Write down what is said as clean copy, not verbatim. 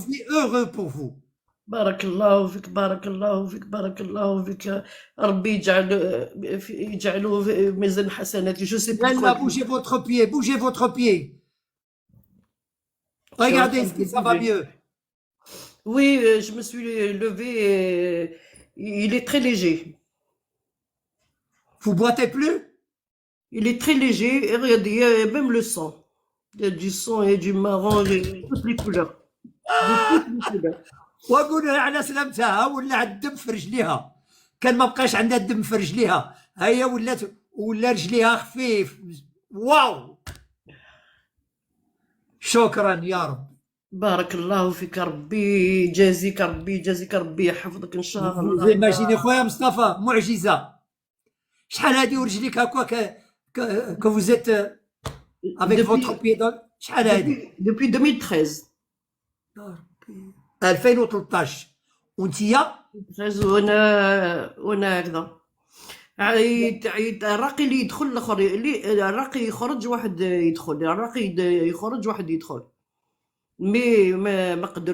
suis heureux pour vous. بارك الله فيك، بارك الله فيك، بارك الله فيك. ربي يجعله في ميزان حسناتي. Je sais plus quoi Yallah, dire. bougez votre pied, bougez votre pied. Je suis en Regardez, train est-ce de que ça va bouger. mieux? Oui, je me suis levé et il est très léger. Vous boitez plus? Il est très léger et regardez, il y a même le sang. Il y a du sang et du marron, de toutes les couleurs. De toutes les couleurs. واقول لها على سلامتها ولا الدم في رجليها. كان ما بقاش عندها الدم في رجليها، هي ولات ولا رجليها خفيف. واو، شكرا يا رب. بارك الله فيك. ربي يجازيك، ربي يجازيك، ربي يحفظك ان شاء الله. ايماجيني خويا مصطفى، معجزه. شحال هادي ورجليك هكا que vous êtes avec votre depuis pied dans شحال هادي؟ depuis 2013. 2013 وانتيا 2013 وانا هكذا. الراقي اللي يدخل الاخر، اللي الراقي يخرج واحد يدخل، الراقي يخرج واحد يدخل. مي ما قدر